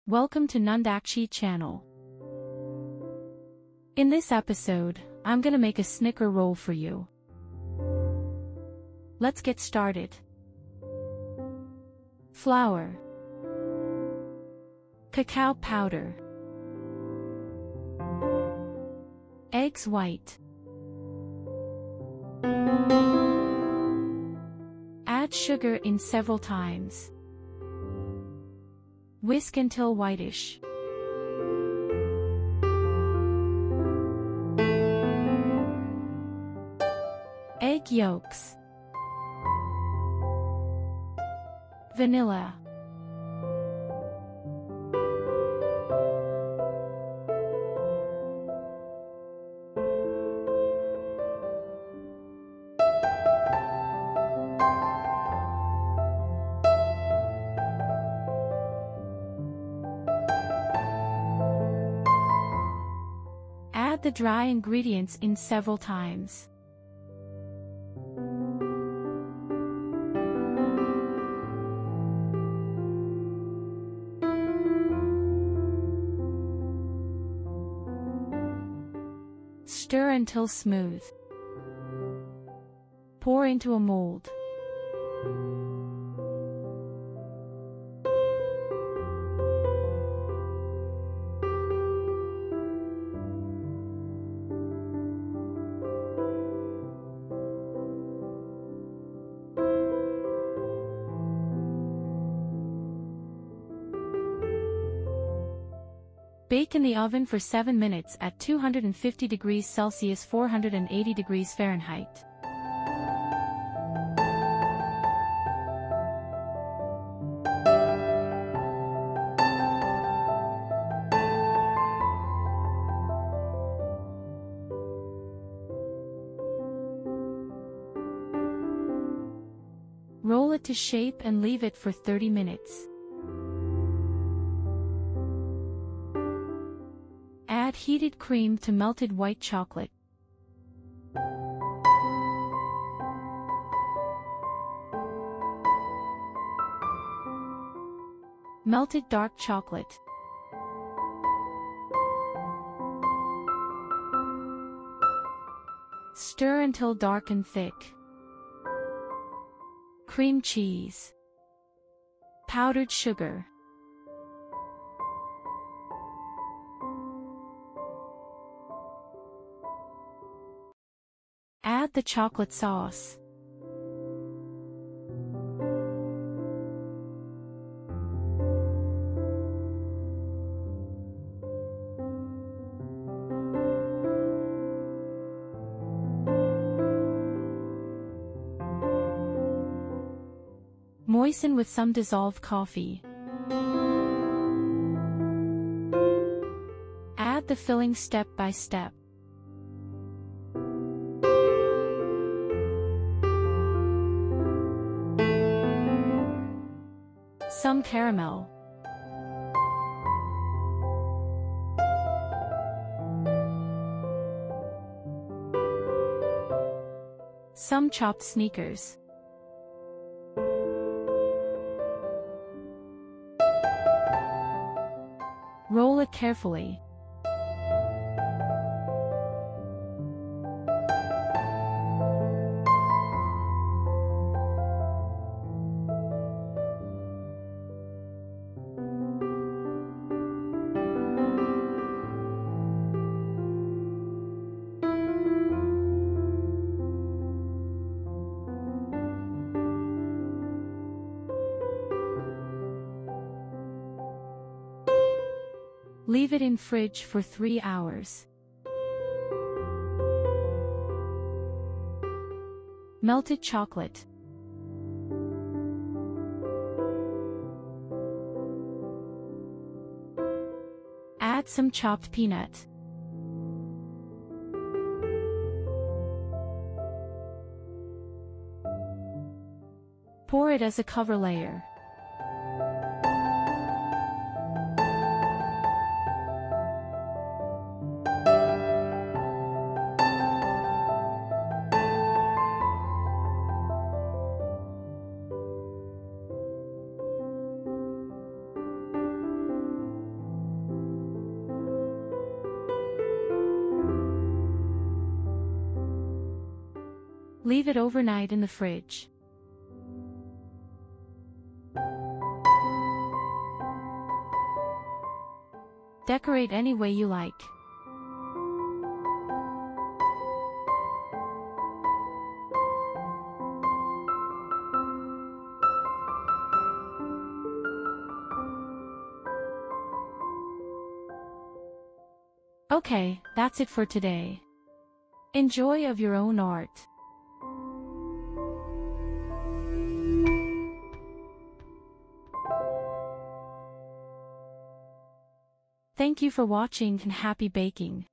Welcome to Nandakchi channel. In this episode, I'm gonna make a Snicker roll for you. Let's get started. Flour, cacao powder, eggs white. Add sugar in several times. Whisk until whitish. Egg yolks, vanilla, add the dry ingredients in several times. Stir until smooth. Pour into a mold. Bake in the oven for 7 minutes at 250 degrees Celsius 480 degrees Fahrenheit. Roll it to shape and leave it for 30 minutes. Add heated cream to melted white chocolate. Melted dark chocolate. Stir until dark and thick. Cream cheese. Powdered sugar. Add the chocolate sauce. Moisten with some dissolved coffee. Add the filling step by step. Some caramel. Some chopped Snickers. Roll it carefully. Leave it in fridge for 3 hours. Melted chocolate. Add some chopped peanut. Pour it as a cover layer. Leave it overnight in the fridge. Decorate any way you like. Okay, that's it for today. Enjoy of your own art. Thank you for watching and happy baking.